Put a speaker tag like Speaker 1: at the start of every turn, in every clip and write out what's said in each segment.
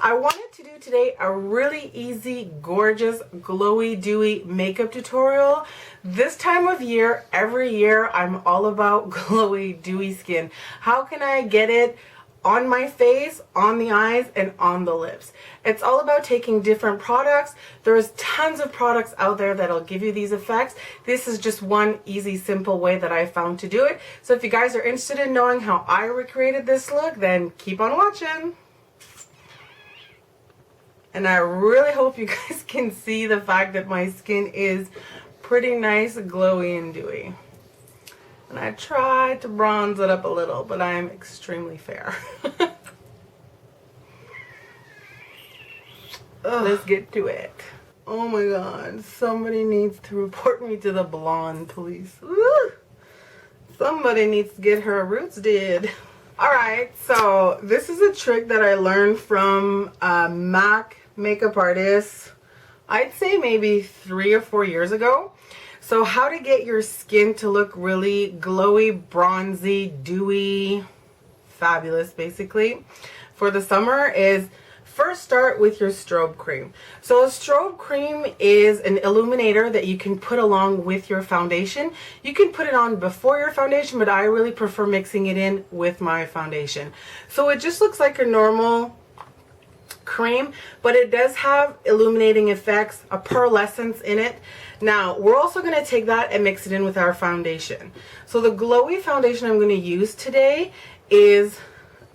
Speaker 1: I wanted to do today a really easy, gorgeous, glowy, dewy makeup tutorial. This time of year, every year, I'm all about glowy, dewy skin. How can I get it on my face, on the eyes, and on the lips? It's all about taking different products. There's tons of products out there that'll give you these effects. This is just one easy, simple way that I found to do it. So if you guys are interested in knowing how I recreated this look, then keep on watching. And I really hope you guys can see the fact that my skin is pretty nice, glowy, and dewy. And I tried to bronze it up a little, but I'm extremely fair. Let's get to it. Oh my god, somebody needs to report me to the blonde police. Woo! Somebody needs to get her roots did. Alright, so this is a trick that I learned from MAC makeup artist, I'd say maybe 3 or 4 years ago. So how to get your skin to look really glowy, bronzy, dewy, fabulous basically for the summer is first start with your strobe cream. So a strobe cream is an illuminator that you can put along with your foundation. You can put it on before your foundation, but I really prefer mixing it in with my foundation. So it just looks like a normal cream, but it does have illuminating effects, a pearlescence in it. Now we're also going to take that and mix it in with our foundation. So the glowy foundation I'm going to use today is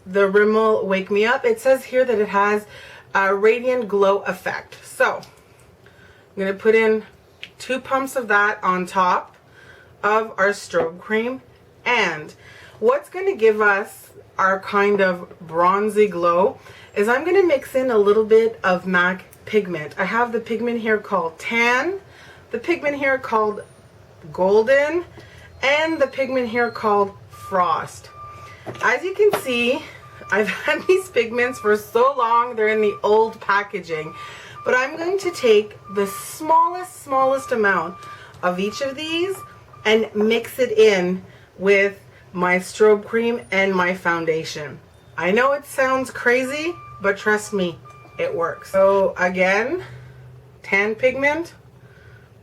Speaker 1: the Rimmel Wake Me Up. It says here that it has a radiant glow effect. So I'm going to put in 2 pumps of that on top of our strobe cream, and what's going to give us our kind of bronzy glow is I'm going to mix in a little bit of MAC pigment. I have the pigment here called Tan, the pigment here called Golden, and the pigment here called Frost. As you can see, I've had these pigments for so long, they're in the old packaging, but I'm going to take the smallest amount of each of these and mix it in with my strobe cream and my foundation. I know it sounds crazy, but trust me, it works. So again, tan pigment,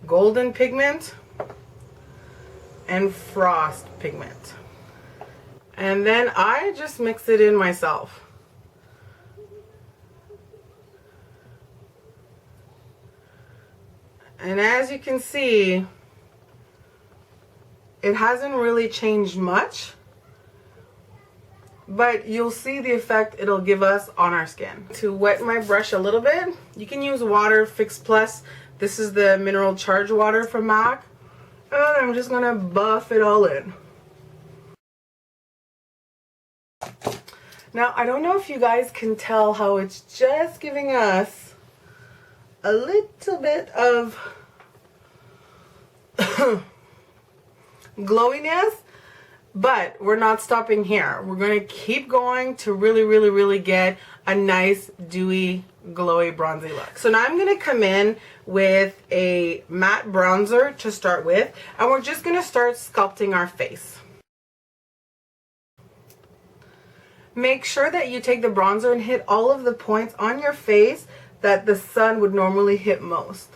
Speaker 1: golden pigment, and frost pigment. And then I just mix it in myself. And as you can see, it hasn't really changed much, but you'll see the effect it'll give us on our skin. To wet my brush a little bit, you can use water Fix Plus. This is the mineral charge water from MAC. And I'm just gonna buff it all in. Now, I don't know if you guys can tell how it's just giving us a little bit of glowiness, but we're not stopping here. We're going to keep going to really get a nice, dewy, glowy, bronzy look. So now I'm going to come in with a matte bronzer to start with, and we're just going to start sculpting our face. Make sure that you take the bronzer and hit all of the points on your face that the sun would normally hit most.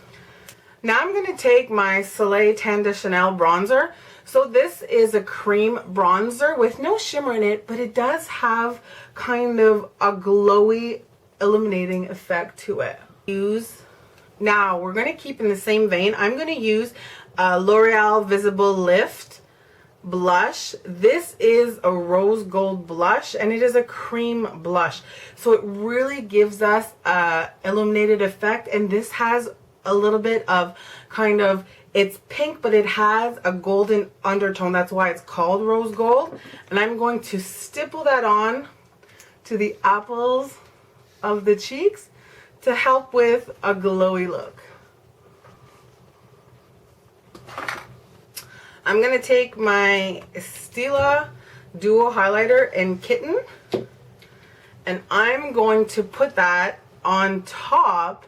Speaker 1: Now I'm going to take my Soleil Tan de Chanel bronzer. So this is a cream bronzer with no shimmer in it, but it does have kind of a glowy, illuminating effect to it. Now we're going to keep in the same vein. I'm going to use L'Oreal Visible Lift blush. This is a rose gold blush, and it is a cream blush, so it really gives us a illuminated effect. And this has a little bit of kind of, it's pink, but it has a golden undertone. That's why it's called rose gold. And I'm going to stipple that on to the apples of the cheeks to help with a glowy look. I'm going to take my Stila Duo Highlighter in Kitten, and I'm going to put that on top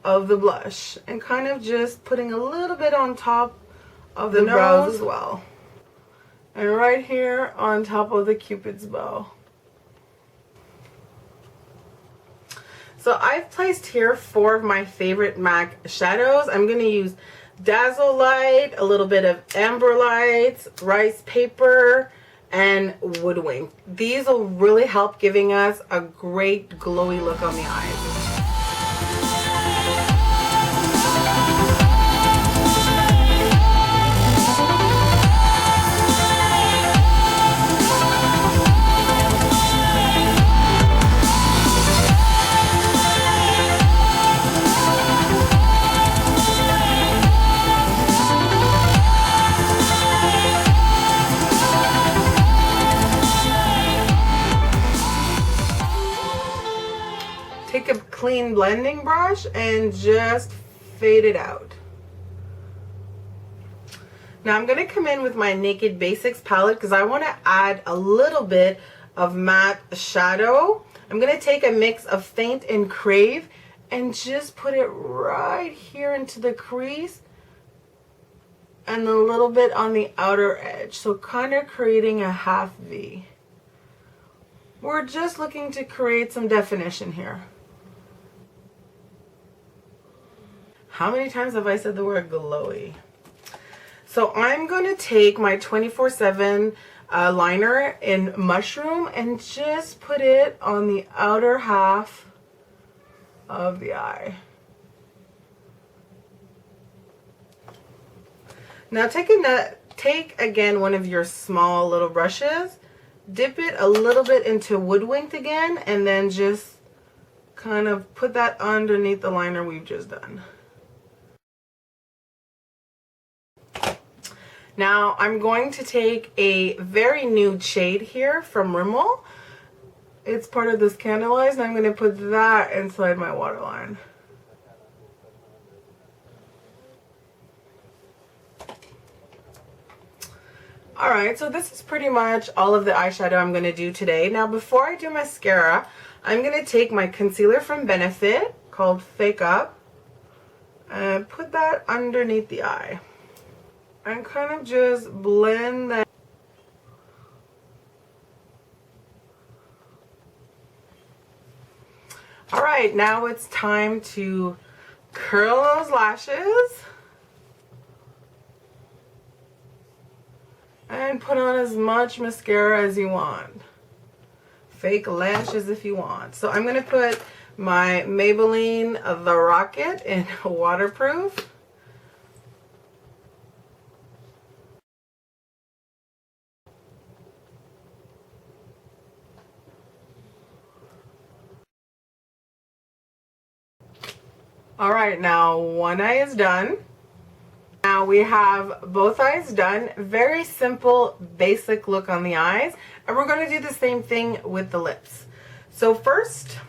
Speaker 1: of the blush and kind of just putting a little bit on top of the brows as well, and right here on top of the Cupid's bow. So I've placed here 4 of my favorite MAC shadows. I'm going to use Dazzle Light, a little bit of Amber Lights, Rice Paper, and Woodwing. These will really help giving us a great glowy look on the eyes. Take a clean blending brush and just fade it out. Now I'm going to come in with my Naked Basics palette because I want to add a little bit of matte shadow. I'm going to take a mix of Faint and Crave and just put it right here into the crease and a little bit on the outer edge. So kind of creating a half V. We're just looking to create some definition here. How many times have I said the word glowy? So I'm going to take my 24/7 liner in Mushroom and just put it on the outer half of the eye. Now take again one of your small little brushes, dip it a little bit into Woodwinked again, and then just kind of put that underneath the liner we've just done. Now I'm going to take a very nude shade here from Rimmel. It's part of this Candlelight, and I'm going to put that inside my waterline. Alright, so this is pretty much all of the eyeshadow I'm going to do today. Now before I do mascara, I'm going to take my concealer from Benefit called Fake Up and put that underneath the eye. And kind of just blend that. Alright, now it's time to curl those lashes. And put on as much mascara as you want. Fake lashes if you want. So I'm going to put my Maybelline The Rocket in waterproof. Alright, now one eye is done. Now we have both eyes done. Very simple, basic look on the eyes. And we're going to do the same thing with the lips. So first,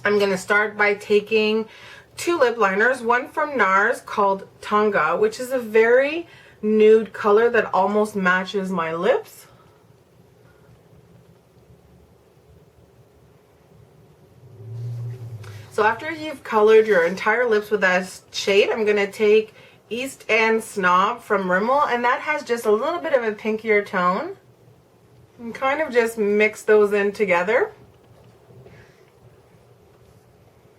Speaker 1: I'm going to start by taking 2 lip liners. One from NARS called Tonga, which is a very nude color that almost matches my lips. So after you've colored your entire lips with that shade, I'm going to take East End Snob from Rimmel, and that has just a little bit of a pinkier tone. And kind of just mix those in together.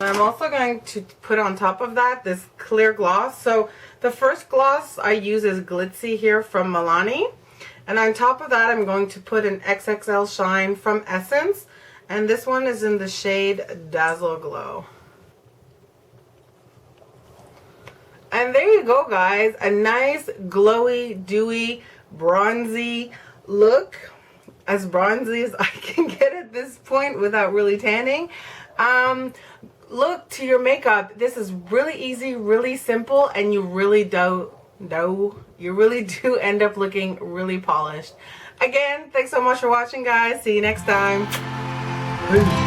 Speaker 1: I'm also going to put on top of that this clear gloss. So the first gloss I use is Glitzy here from Milani. And on top of that, I'm going to put an XXL Shine from Essence. And this one is in the shade Dazzle Glow. And there you go, guys. A nice, glowy, dewy, bronzy look. As bronzy as I can get at this point without really tanning. Look to your makeup. This is really easy, really simple, and you really do end up looking really polished. Again, thanks so much for watching, guys. See you next time. Peace.